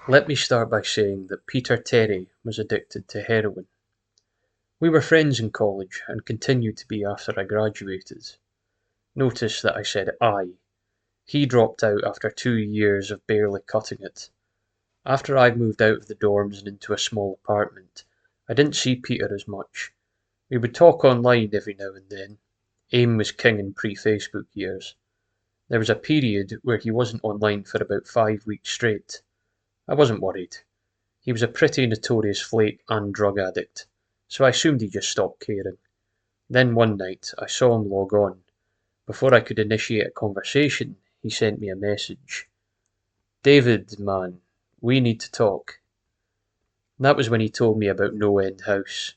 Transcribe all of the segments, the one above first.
Let me start by saying that Peter Terry was addicted to heroin. We were friends in college and continued to be after I graduated. Notice that I said I. He dropped out after 2 years of barely cutting it. After I'd moved out of the dorms and into a small apartment, I didn't see Peter as much. We would talk online every now and then. AIM was king in pre-Facebook years. There was a period where he wasn't online for about 5 weeks straight. I wasn't worried. He was a pretty notorious flake and drug addict, so I assumed he just stopped caring. Then one night, I saw him log on. Before I could initiate a conversation, he sent me a message. "David, man, we need to talk." That was when he told me about NoEnd House.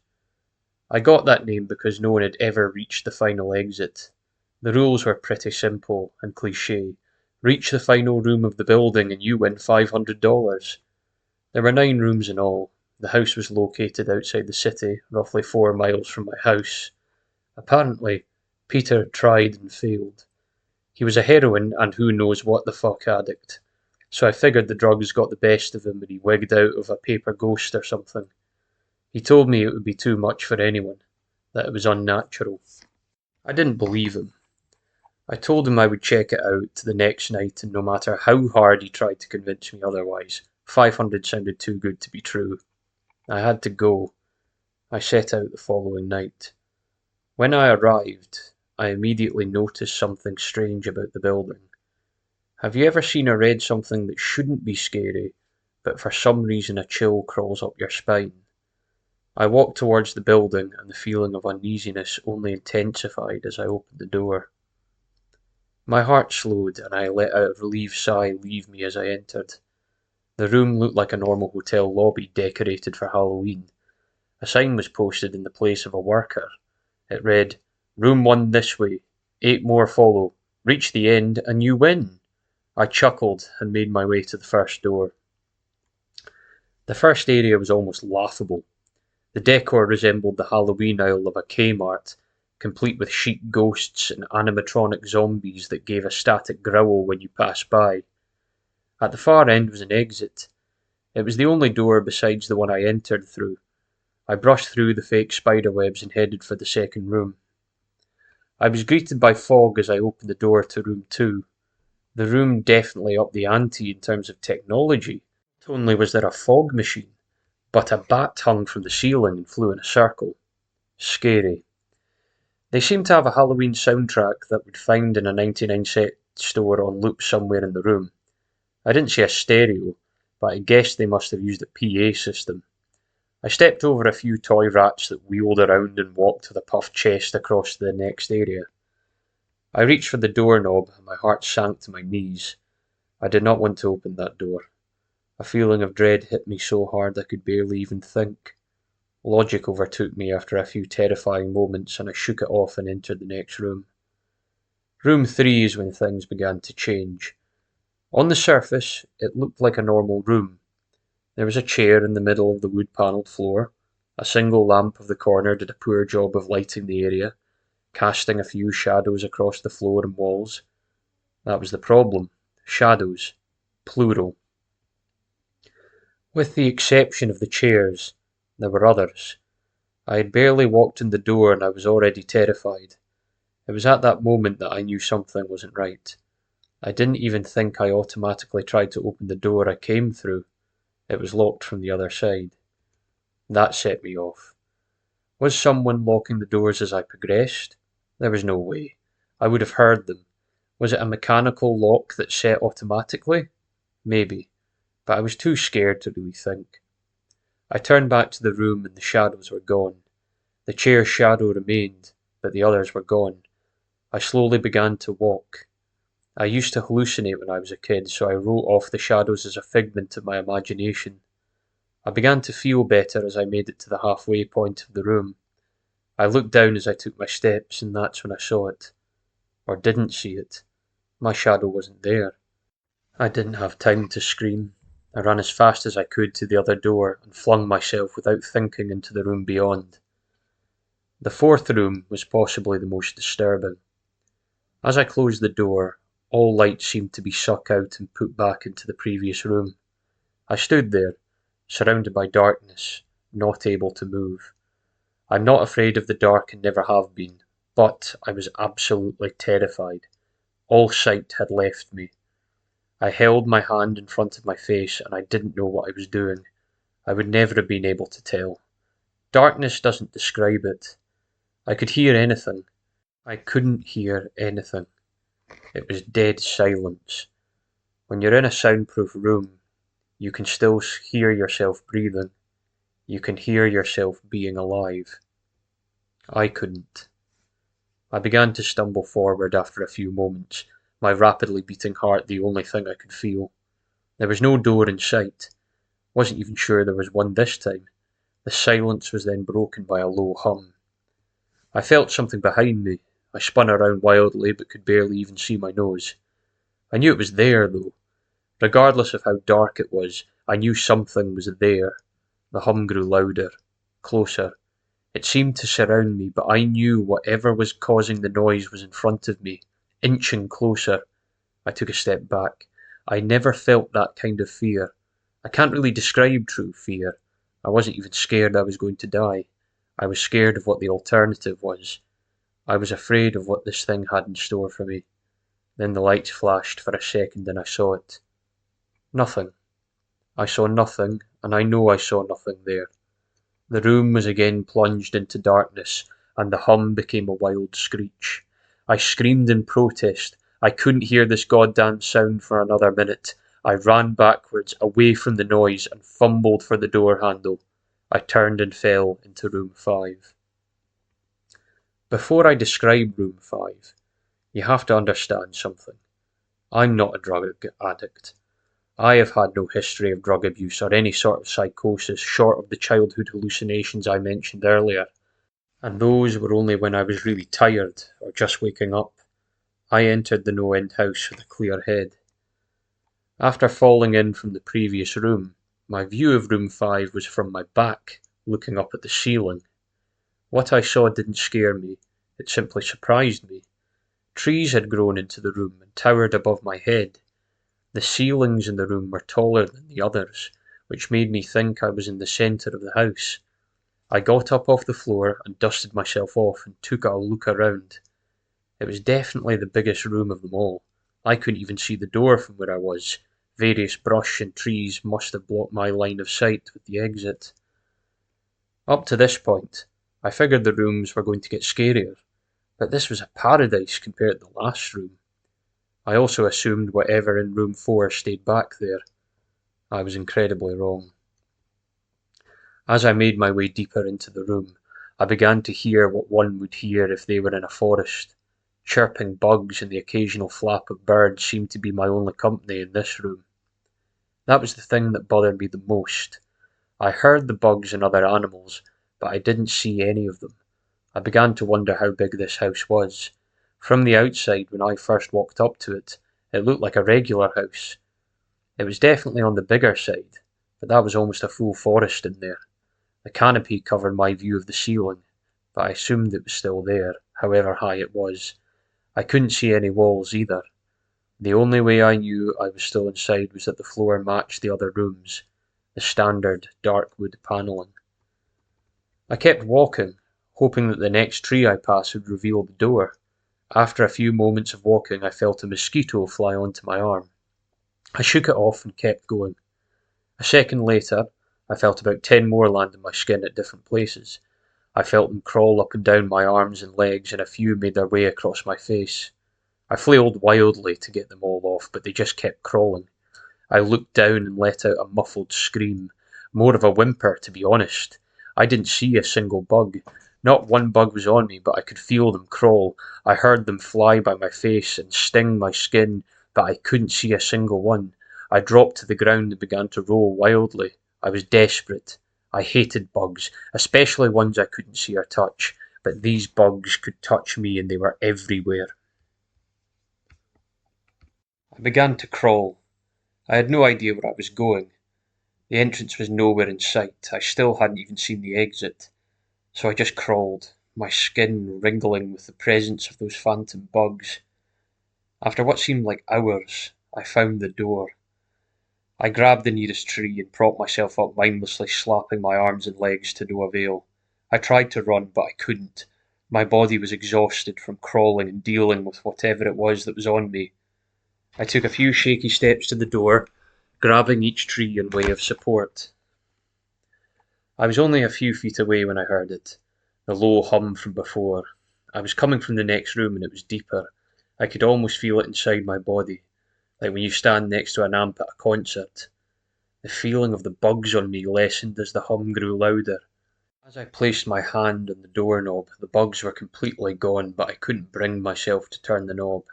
I got that name because no one had ever reached the final exit. The rules were pretty simple and cliché. Reach the final room of the building and you win $500. There were 9 rooms in all. The house was located outside the city, roughly 4 miles from my house. Apparently, Peter tried and failed. He was a heroin and who knows what the fuck addict. So I figured the drugs got the best of him and he wigged out of a paper ghost or something. He told me it would be too much for anyone, that it was unnatural. I didn't believe him. I told him I would check it out the next night, and no matter how hard he tried to convince me otherwise, 500 sounded too good to be true. I had to go. I set out the following night. When I arrived, I immediately noticed something strange about the building. Have you ever seen or read something that shouldn't be scary, but for some reason a chill crawls up your spine? I walked towards the building, and the feeling of uneasiness only intensified as I opened the door. My heart slowed, and I let out a relieved sigh leave me as I entered. The room looked like a normal hotel lobby decorated for Halloween. A sign was posted in the place of a worker. It read, "Room 1 this way. 8 more follow. Reach the end and you win." I chuckled and made my way to the first door. The first area was almost laughable. The decor resembled the Halloween aisle of a Kmart, complete with chic ghosts and animatronic zombies that gave a static growl when you passed by. At the far end was an exit. It was the only door besides the one I entered through. I brushed through the fake spiderwebs and headed for the second room. I was greeted by fog as I opened the door to room 2. The room definitely upped the ante in terms of technology. Not only was there a fog machine, but a bat hung from the ceiling and flew in a circle. Scary. They seemed to have a Halloween soundtrack that we'd find in a 99-cent store on loop somewhere in the room. I didn't see a stereo, but I guessed they must have used a PA system. I stepped over a few toy rats that wheeled around and walked with a puffed chest across to the next area. I reached for the doorknob and my heart sank to my knees. I did not want to open that door. A feeling of dread hit me so hard I could barely even think. Logic overtook me after a few terrifying moments and I shook it off and entered the next room. Room 3 is when things began to change. On the surface, it looked like a normal room. There was a chair in the middle of the wood-panelled floor. A single lamp of the corner did a poor job of lighting the area, casting a few shadows across the floor and walls. That was the problem. Shadows. Plural. With the exception of the chairs, there were others. I had barely walked in the door and I was already terrified. It was at that moment that I knew something wasn't right. I didn't even think I automatically tried to open the door I came through. It was locked from the other side. That set me off. Was someone locking the doors as I progressed? There was no way. I would have heard them. Was it a mechanical lock that set automatically? Maybe, but I was too scared to really think. I turned back to the room and the shadows were gone. The chair's shadow remained, but the others were gone. I slowly began to walk. I used to hallucinate when I was a kid, so I wrote off the shadows as a figment of my imagination. I began to feel better as I made it to the halfway point of the room. I looked down as I took my steps, and that's when I saw it. Or didn't see it. My shadow wasn't there. I didn't have time to scream. I ran as fast as I could to the other door and flung myself without thinking into the room beyond. The fourth room was possibly the most disturbing. As I closed the door, all light seemed to be sucked out and put back into the previous room. I stood there, surrounded by darkness, not able to move. I'm not afraid of the dark and never have been, but I was absolutely terrified. All sight had left me. I held my hand in front of my face and I didn't know what I was doing. I would never have been able to tell. Darkness doesn't describe it. I could hear anything. I couldn't hear anything. It was dead silence. When you're in a soundproof room, you can still hear yourself breathing. You can hear yourself being alive. I couldn't. I began to stumble forward after a few moments, my rapidly beating heart the only thing I could feel. There was no door in sight. Wasn't even sure there was one this time. The silence was then broken by a low hum. I felt something behind me. I spun around wildly but could barely even see my nose. I knew it was there, though. Regardless of how dark it was, I knew something was there. The hum grew louder, closer. It seemed to surround me, but I knew whatever was causing the noise was in front of me, inching closer. I took a step back. I never felt that kind of fear. I can't really describe true fear. I wasn't even scared I was going to die. I was scared of what the alternative was. I was afraid of what this thing had in store for me. Then the lights flashed for a second and I saw it. Nothing. I saw nothing, and I know I saw nothing there. The room was again plunged into darkness, and the hum became a wild screech. I screamed in protest. I couldn't hear this goddamn sound for another minute. I ran backwards, away from the noise, and fumbled for the door handle. I turned and fell into room 5. Before I describe room 5, you have to understand something. I'm not a drug addict. I have had no history of drug abuse or any sort of psychosis short of the childhood hallucinations I mentioned earlier, and those were only when I was really tired or just waking up. I entered the NoEnd house with a clear head. After falling in from the previous room, my view of room 5 was from my back, looking up at the ceiling. What I saw didn't scare me, it simply surprised me. Trees had grown into the room and towered above my head. The ceilings in the room were taller than the others, which made me think I was in the centre of the house. I got up off the floor and dusted myself off and took a look around. It was definitely the biggest room of them all. I couldn't even see the door from where I was. Various brush and trees must have blocked my line of sight with the exit. Up to this point, I figured the rooms were going to get scarier, but this was a paradise compared to the last room. I also assumed whatever in room 4 stayed back there. I was incredibly wrong. As I made my way deeper into the room, I began to hear what one would hear if they were in a forest. Chirping bugs and the occasional flap of birds seemed to be my only company in this room. That was the thing that bothered me the most. I heard the bugs and other animals, but I didn't see any of them. I began to wonder how big this house was. From the outside, when I first walked up to it, it looked like a regular house. It was definitely on the bigger side, but that was almost a full forest in there. The canopy covered my view of the ceiling, but I assumed it was still there, however high it was. I couldn't see any walls either. The only way I knew I was still inside was that the floor matched the other rooms, the standard dark wood panelling. I kept walking, hoping that the next tree I passed would reveal the door. After a few moments of walking, I felt a mosquito fly onto my arm. I shook it off and kept going. A second later, I felt about 10 more land on my skin at different places. I felt them crawl up and down my arms and legs, and a few made their way across my face. I flailed wildly to get them all off, but they just kept crawling. I looked down and let out a muffled scream, more of a whimper, to be honest. I didn't see a single bug. Not one bug was on me, but I could feel them crawl. I heard them fly by my face and sting my skin, but I couldn't see a single one. I dropped to the ground and began to roll wildly. I was desperate. I hated bugs, especially ones I couldn't see or touch, but these bugs could touch me and they were everywhere. I began to crawl. I had no idea where I was going. The entrance was nowhere in sight. I still hadn't even seen the exit. So I just crawled, my skin wriggling with the presence of those phantom bugs. After what seemed like hours, I found the door. I grabbed the nearest tree and propped myself up, mindlessly slapping my arms and legs to no avail. I tried to run, but I couldn't. My body was exhausted from crawling and dealing with whatever it was that was on me. I took a few shaky steps to the door, grabbing each tree in way of support. I was only a few feet away when I heard it, the low hum from before. I was coming from the next room and it was deeper. I could almost feel it inside my body, like when you stand next to an amp at a concert. The feeling of the bugs on me lessened as the hum grew louder. As I placed my hand on the doorknob, the bugs were completely gone, but I couldn't bring myself to turn the knob.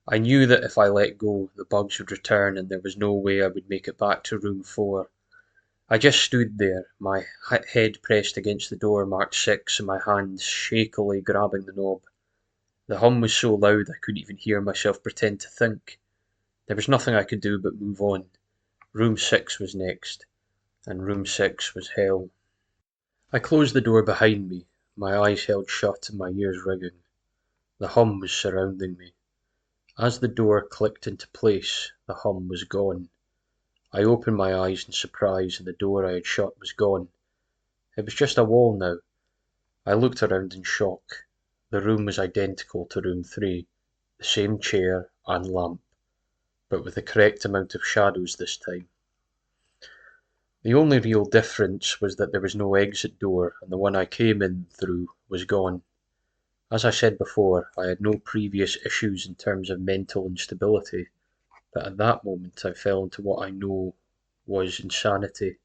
I knew that if I let go, the bugs would return and there was no way I would make it back to room 4. I just stood there, my head pressed against the door marked 6 and my hands shakily grabbing the knob. The hum was so loud I couldn't even hear myself pretend to think. There was nothing I could do but move on. Room 6 was next, and room 6 was hell. I closed the door behind me, my eyes held shut and my ears ringing. The hum was surrounding me. As the door clicked into place, the hum was gone. I opened my eyes in surprise and the door I had shut was gone. It was just a wall now. I looked around in shock. The room was identical to room 3, the same chair and lamp, but with the correct amount of shadows this time. The only real difference was that there was no exit door and the one I came in through was gone. As I said before, I had no previous issues in terms of mental instability, but at that moment I fell into what I know was insanity.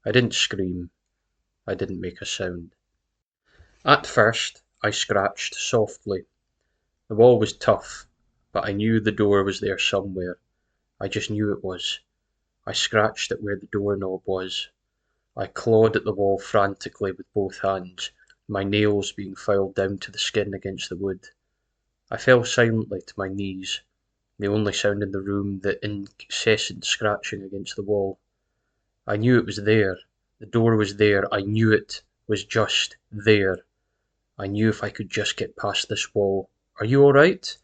I didn't scream. I didn't make a sound. At first, I scratched softly. The wall was tough, but I knew the door was there somewhere. I just knew it was. I scratched at where the doorknob was. I clawed at the wall frantically with both hands, my nails being filed down to the skin against the wood. I fell silently to my knees, the only sound in the room the incessant scratching against the wall. I knew it was there. The door was there. I knew it was just there. I knew if I could just get past this wall. Are you all right?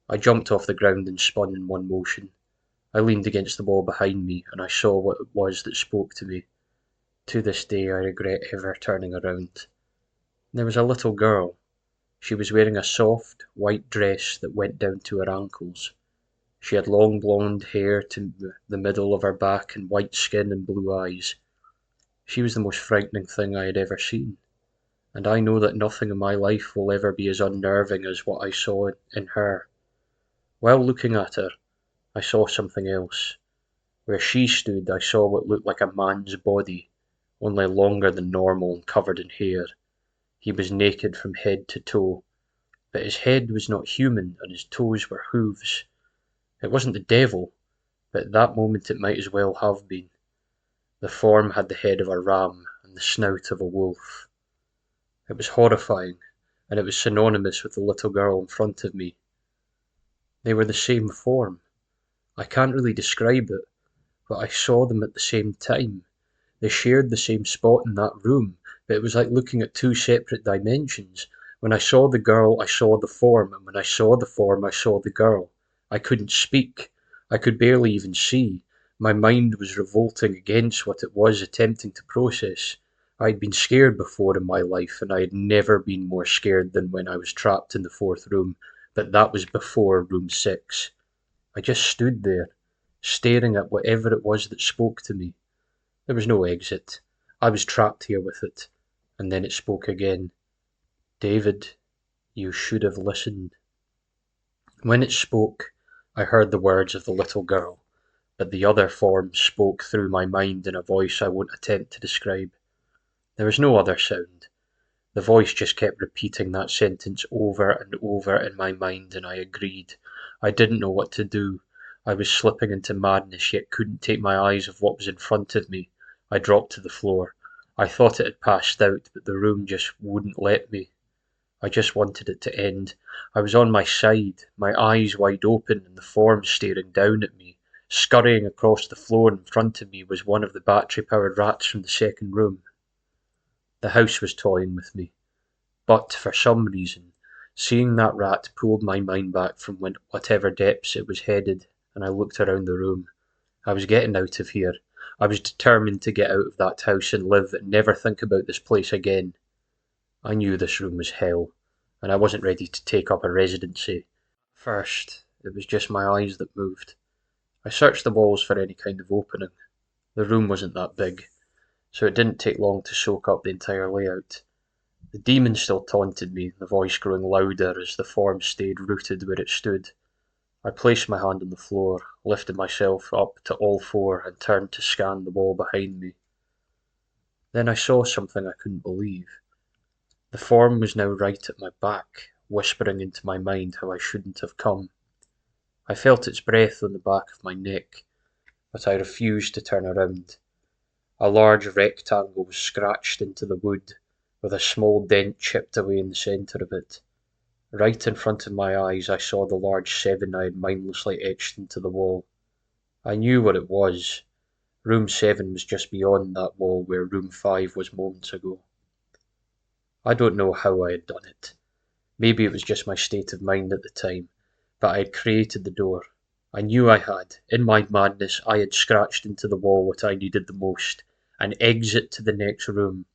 I jumped off the ground and spun in one motion. I leaned against the wall behind me and I saw what it was that spoke to me. To this day I regret ever turning around. There was a little girl. She was wearing a soft, white dress that went down to her ankles. She had long blonde hair to the middle of her back and white skin and blue eyes. She was the most frightening thing I had ever seen, and I know that nothing in my life will ever be as unnerving as what I saw in her. While looking at her, I saw something else. Where she stood, I saw what looked like a man's body, only longer than normal and covered in hair. He was naked from head to toe, but his head was not human and his toes were hooves. It wasn't the devil, but at that moment it might as well have been. The form had the head of a ram and the snout of a wolf. It was horrifying, and it was synonymous with the little girl in front of me. They were the same form. I can't really describe it, but I saw them at the same time. They shared the same spot in that room, but it was like looking at two separate dimensions. When I saw the girl, I saw the form, and when I saw the form, I saw the girl. I couldn't speak. I could barely even see. My mind was revolting against what it was attempting to process. I had been scared before in my life, and I had never been more scared than when I was trapped in the 4th room, but that was before room 6. I just stood there, staring at whatever it was that spoke to me. There was no exit. I was trapped here with it. And then it spoke again. David, you should have listened. When it spoke, I heard the words of the little girl, but the other form spoke through my mind in a voice I won't attempt to describe. There was no other sound. The voice just kept repeating that sentence over and over in my mind, and I agreed. I didn't know what to do. I was slipping into madness, yet couldn't take my eyes off what was in front of me. I dropped to the floor. I thought it had passed out, but the room just wouldn't let me. I just wanted it to end. I was on my side, my eyes wide open, and the form staring down at me. Scurrying across the floor in front of me was one of the battery-powered rats from the 2nd room. The house was toying with me, but for some reason, seeing that rat pulled my mind back from whatever depths it was headed, and I looked around the room. I was getting out of here. I was determined to get out of that house and live and never think about this place again. I knew this room was hell, and I wasn't ready to take up a residency. First, it was just my eyes that moved. I searched the walls for any kind of opening. The room wasn't that big, so it didn't take long to soak up the entire layout. The demon still taunted me, the voice growing louder as the form stayed rooted where it stood. I placed my hand on the floor, lifted myself up to all four, and turned to scan the wall behind me. Then I saw something I couldn't believe. The form was now right at my back, whispering into my mind how I shouldn't have come. I felt its breath on the back of my neck, but I refused to turn around. A large rectangle was scratched into the wood, with a small dent chipped away in the centre of it. Right in front of my eyes I saw the large 7 I had mindlessly etched into the wall. I knew what it was. Room 7 was just beyond that wall where room 5 was moments ago. I don't know how I had done it. Maybe it was just my state of mind at the time, but I had created the door. I knew I had. In my madness, I had scratched into the wall what I needed the most, an exit to the next room.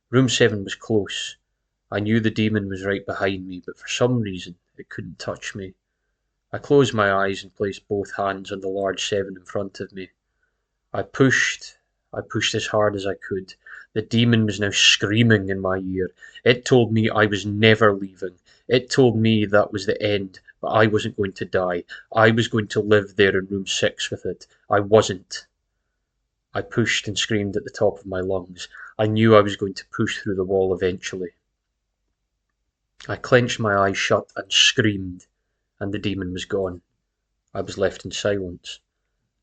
Room 7 was close. I knew the demon was right behind me, but for some reason, it couldn't touch me. I closed my eyes and placed both hands on the large 7 in front of me. I pushed as hard as I could. The demon was now screaming in my ear. It told me I was never leaving. It told me that was the end, but I wasn't going to die. I was going to live there in room 6 with it. I wasn't. I pushed and screamed at the top of my lungs. I knew I was going to push through the wall eventually. I clenched my eyes shut and screamed, and the demon was gone. I was left in silence.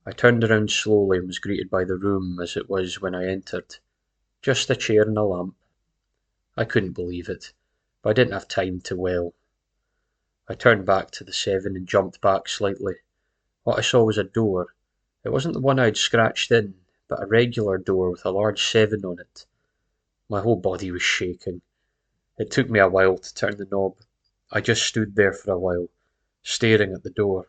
I turned around slowly and was greeted by the room as it was when I entered. Just a chair and a lamp. I couldn't believe it, but I didn't have time to wail. I turned back to the 7 and jumped back slightly. What I saw was a door. It wasn't the one I had scratched in, but a regular door with a large 7 on it. My whole body was shaking. It took me a while to turn the knob. I just stood there for a while, staring at the door.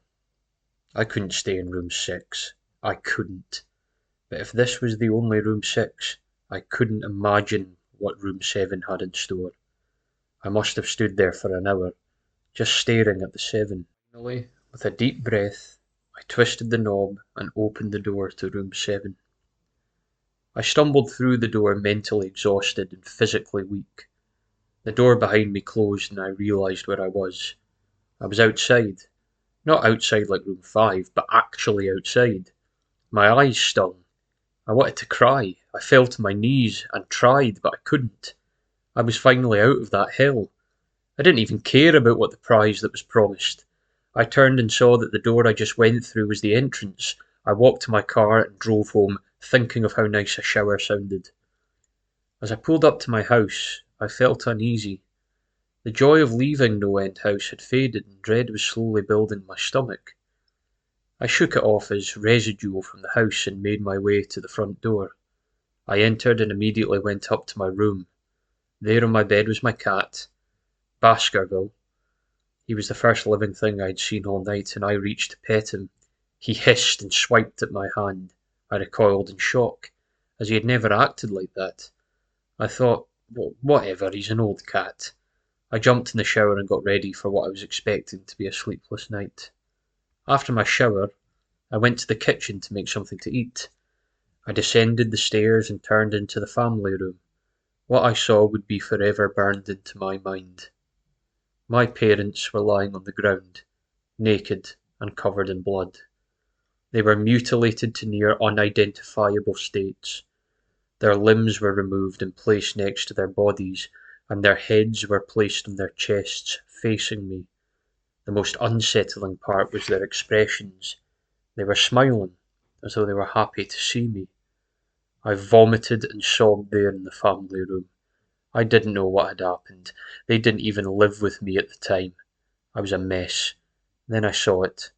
I couldn't stay in room 6. I couldn't. But if this was the only room 6, I couldn't imagine what room 7 had in store. I must have stood there for an hour, just staring at the 7. Finally, with a deep breath, I twisted the knob and opened the door to room 7. I stumbled through the door mentally exhausted and physically weak. The door behind me closed and I realised where I was. I was outside. Not outside like room 5, but actually outside. My eyes stung. I wanted to cry. I fell to my knees and tried, but I couldn't. I was finally out of that hell. I didn't even care about what the prize that was promised. I turned and saw that the door I just went through was the entrance. I walked to my car and drove home, thinking of how nice a shower sounded. As I pulled up to my house, I felt uneasy. The joy of leaving NoEnd House had faded and dread was slowly building in my stomach. I shook it off as residual from the house and made my way to the front door. I entered and immediately went up to my room. There on my bed was my cat, Baskerville. He was the first living thing I'd seen all night, and I reached to pet him. He hissed and swiped at my hand. I recoiled in shock, as he had never acted like that. I thought, whatever, he's an old cat. I jumped in the shower and got ready for what I was expecting to be a sleepless night. After my shower, I went to the kitchen to make something to eat. I descended the stairs and turned into the family room. What I saw would be forever burned into my mind. My parents were lying on the ground, naked and covered in blood. They were mutilated to near unidentifiable states. Their limbs were removed and placed next to their bodies, and their heads were placed on their chests, facing me. The most unsettling part was their expressions. They were smiling, as though they were happy to see me. I vomited and sobbed there in the family room. I didn't know what had happened. They didn't even live with me at the time. I was a mess. Then I saw it.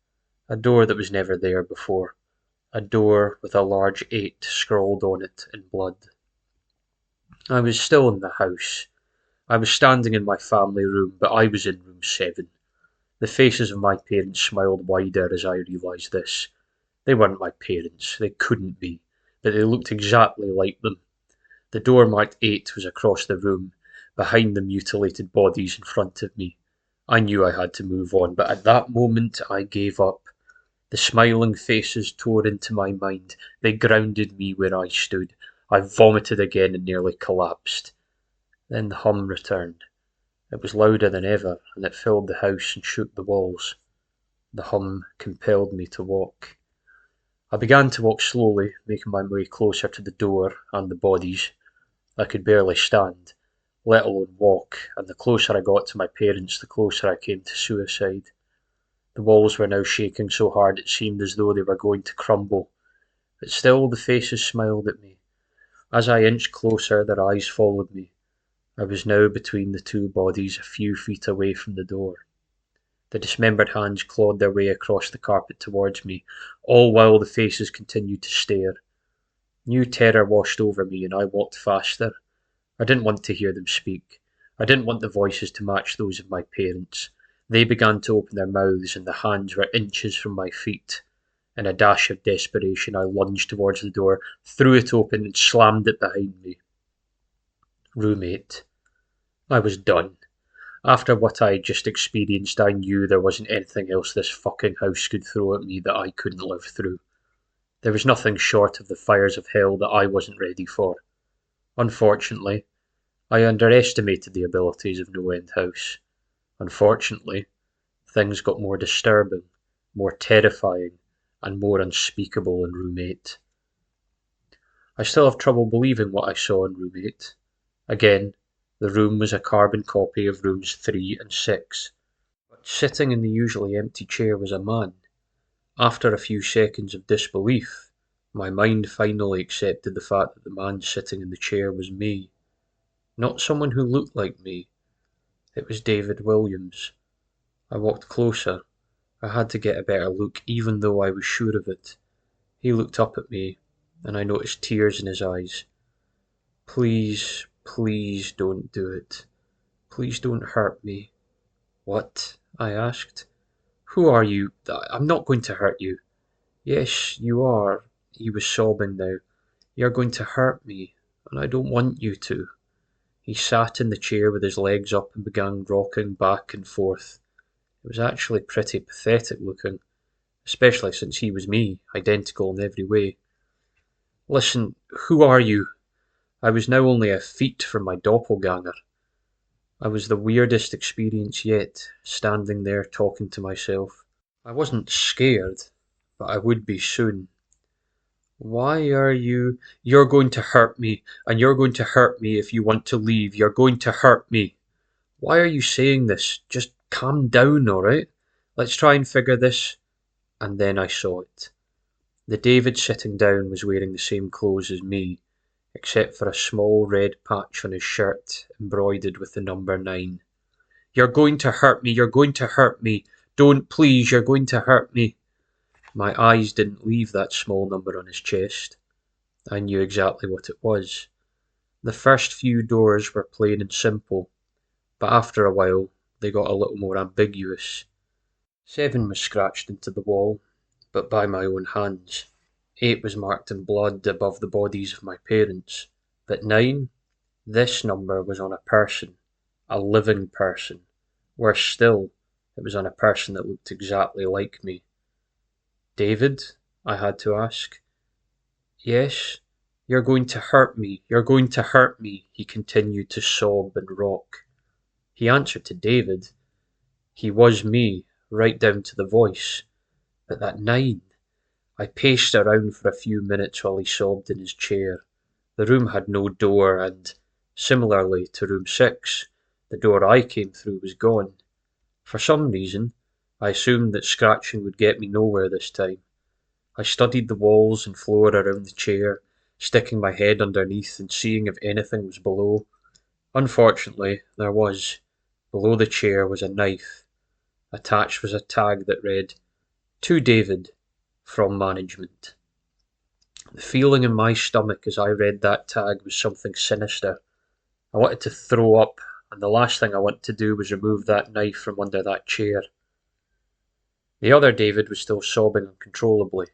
A door that was never there before. A door with a large 8 scrawled on it in blood. I was still in the house. I was standing in my family room, but I was in room 7. The faces of my parents smiled wider as I realised this. They weren't my parents, they couldn't be, but they looked exactly like them. The door marked 8 was across the room, behind the mutilated bodies in front of me. I knew I had to move on, but at that moment I gave up. The smiling faces tore into my mind. They grounded me where I stood. I vomited again and nearly collapsed. Then the hum returned. It was louder than ever, and it filled the house and shook the walls. The hum compelled me to walk. I began to walk slowly, making my way closer to the door and the bodies. I could barely stand, let alone walk, and the closer I got to my parents, the closer I came to suicide. The walls were now shaking so hard it seemed as though they were going to crumble, but still the faces smiled at me. As I inched closer, their eyes followed me. I was now between the two bodies, a few feet away from the door. The dismembered hands clawed their way across the carpet towards me, all while the faces continued to stare. New terror washed over me, and I walked faster. I didn't want to hear them speak. I didn't want the voices to match those of my parents. They began to open their mouths, and the hands were inches from my feet. In a dash of desperation, I lunged towards the door, threw it open, and slammed it behind me. Roommate. I was done. After what I had just experienced, I knew there wasn't anything else this fucking house could throw at me that I couldn't live through. There was nothing short of the fires of hell that I wasn't ready for. Unfortunately, I underestimated the abilities of NoEnd House. Unfortunately, things got more disturbing, more terrifying, and more unspeakable in Room 8. I still have trouble believing what I saw in Room 8. Again, the room was a carbon copy of rooms 3 and 6. But sitting in the usually empty chair was a man. After a few seconds of disbelief, my mind finally accepted the fact that the man sitting in the chair was me. Not someone who looked like me. It was David Williams. I walked closer. I had to get a better look, even though I was sure of it. He looked up at me, and I noticed tears in his eyes. Please, please don't do it. Please don't hurt me. What? I asked. Who are you? I'm not going to hurt you. Yes, you are. He was sobbing now. You're going to hurt me, and I don't want you to. He sat in the chair with his legs up and began rocking back and forth. It was actually pretty pathetic looking, especially since he was me, identical in every way. Listen, who are you? I was now only a feet from my doppelganger. I was the weirdest experience yet, standing there talking to myself. I wasn't scared, but I would be soon. Why are you... You're going to hurt me, and you're going to hurt me if you want to leave. You're going to hurt me. Why are you saying this? Just calm down, alright? Let's try and figure this. And then I saw it. The David sitting down was wearing the same clothes as me, except for a small red patch on his shirt embroidered with the number 9. You're going to hurt me, you're going to hurt me. Don't, please, you're going to hurt me. My eyes didn't leave that small number on his chest. I knew exactly what it was. The first few doors were plain and simple, but after a while they got a little more ambiguous. 7 was scratched into the wall, but by my own hands. 8 was marked in blood above the bodies of my parents, but 9, this number was on a person, a living person. Worse still, it was on a person that looked exactly like me. David? I had to ask. Yes? You're going to hurt me, you're going to hurt me, he continued to sob and rock. He answered to David. He was me, right down to the voice. But that 9... I paced around for a few minutes while he sobbed in his chair. The room had no door, and, similarly to room 6, the door I came through was gone. For some reason, I assumed that scratching would get me nowhere this time. I studied the walls and floor around the chair, sticking my head underneath and seeing if anything was below. Unfortunately, there was. Below the chair was a knife. Attached was a tag that read, "To David, from management." The feeling in my stomach as I read that tag was something sinister. I wanted to throw up, and the last thing I wanted to do was remove that knife from under that chair. The other David was still sobbing uncontrollably.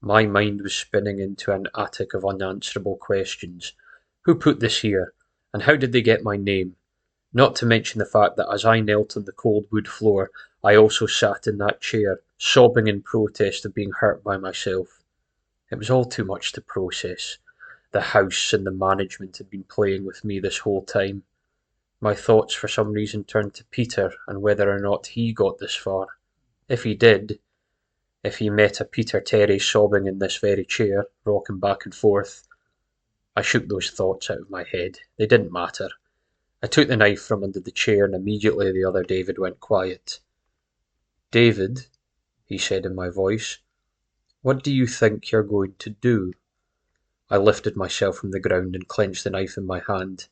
My mind was spinning into an attic of unanswerable questions. Who put this here? And how did they get my name? Not to mention the fact that as I knelt on the cold wood floor, I also sat in that chair, sobbing in protest of being hurt by myself. It was all too much to process. The house and the management had been playing with me this whole time. My thoughts for some reason turned to Peter and whether or not he got this far. If he did, if he met a Peter Terry sobbing in this very chair, rocking back and forth, I shook those thoughts out of my head. They didn't matter. I took the knife from under the chair and immediately the other David went quiet. David, he said in my voice, what do you think you're going to do? I lifted myself from the ground and clenched the knife in my hand.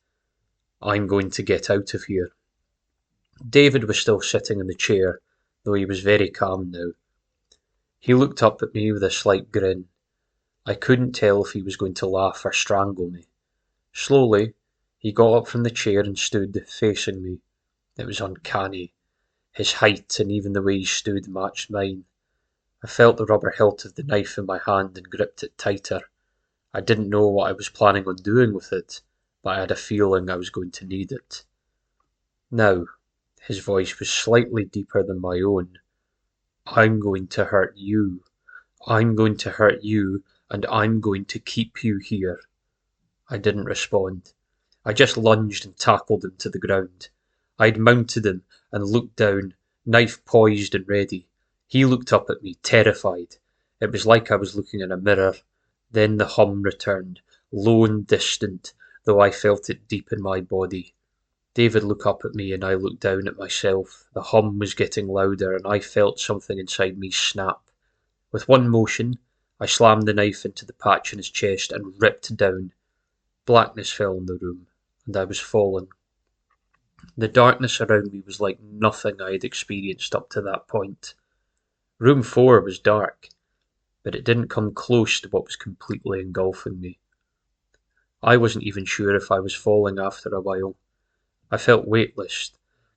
I'm going to get out of here. David was still sitting in the chair, though he was very calm now. He looked up at me with a slight grin. I couldn't tell if he was going to laugh or strangle me. Slowly, he got up from the chair and stood, facing me. It was uncanny. His height and even the way he stood matched mine. I felt the rubber hilt of the knife in my hand and gripped it tighter. I didn't know what I was planning on doing with it, but I had a feeling I was going to need it. Now, his voice was slightly deeper than my own. I'm going to hurt you. I'm going to hurt you, and I'm going to keep you here. I didn't respond. I just lunged and tackled him to the ground. I'd mounted him and looked down, knife poised and ready. He looked up at me, terrified. It was like I was looking in a mirror. Then the hum returned, low and distant, though I felt it deep in my body. David looked up at me and I looked down at myself. The hum was getting louder and I felt something inside me snap. With one motion, I slammed the knife into the patch in his chest and ripped down. Blackness fell in the room, and I was falling. The darkness around me was like nothing I had experienced up to that point. Room 4 was dark, but it didn't come close to what was completely engulfing me. I wasn't even sure if I was falling after a while. I felt weightless,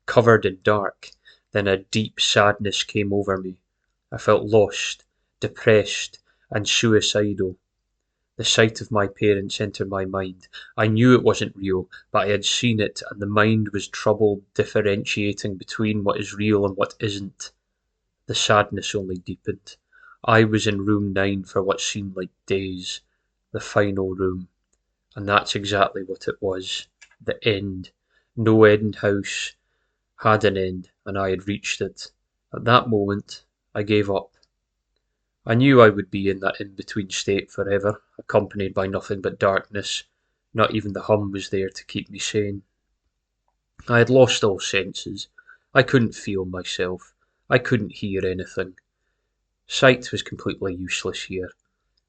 covered in dark. Then a deep sadness came over me. I felt lost, depressed, and suicidal. The sight of my parents entered my mind. I knew it wasn't real, but I had seen it, and the mind was troubled differentiating between what is real and what isn't. The sadness only deepened. I was in room 9 for what seemed like days, the final room, and that's exactly what it was. The end. NoEnd house had an end, and I had reached it. At that moment, I gave up. I knew I would be in that in-between state forever, accompanied by nothing but darkness. Not even the hum was there to keep me sane. I had lost all senses. I couldn't feel myself. I couldn't hear anything. Sight was completely useless here.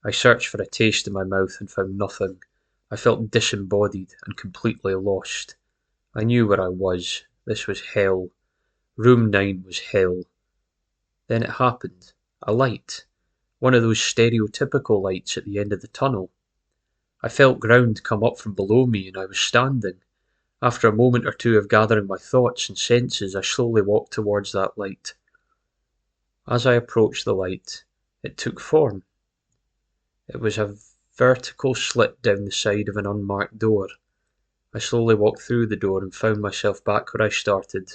I searched for a taste in my mouth and found nothing. I felt disembodied and completely lost. I knew where I was. This was hell. Room 9 was hell. Then it happened. A light. One of those stereotypical lights at the end of the tunnel. I felt ground come up from below me and I was standing. After a moment or two of gathering my thoughts and senses, I slowly walked towards that light. As I approached the light, it took form. It was a vertical slit down the side of an unmarked door. I slowly walked through the door and found myself back where I started,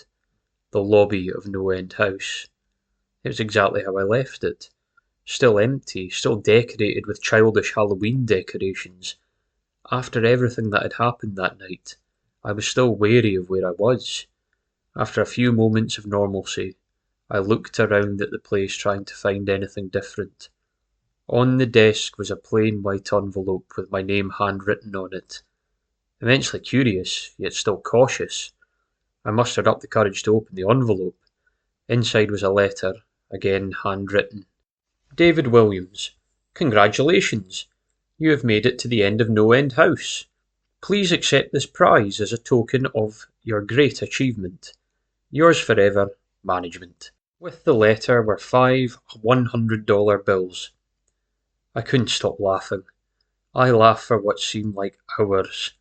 the lobby of NoEnd House. It was exactly how I left it. Still empty, still decorated with childish Halloween decorations. After everything that had happened that night, I was still wary of where I was. After a few moments of normalcy, I looked around at the place trying to find anything different. On the desk was a plain white envelope with my name handwritten on it. Immensely curious, yet still cautious, I mustered up the courage to open the envelope. Inside was a letter, again handwritten. David Williams, congratulations! You have made it to the end of NoEnd House. Please accept this prize as a token of your great achievement. Yours forever, Management. With the letter were 5 $100 bills. I couldn't stop laughing. I laughed for what seemed like hours.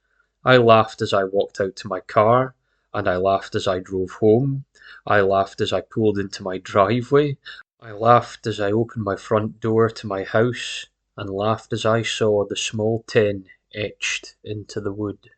I laughed as I walked out to my car, and I laughed as I drove home. I laughed as I pulled into my driveway. I laughed as I opened my front door to my house, and laughed as I saw the small tin etched into the wood.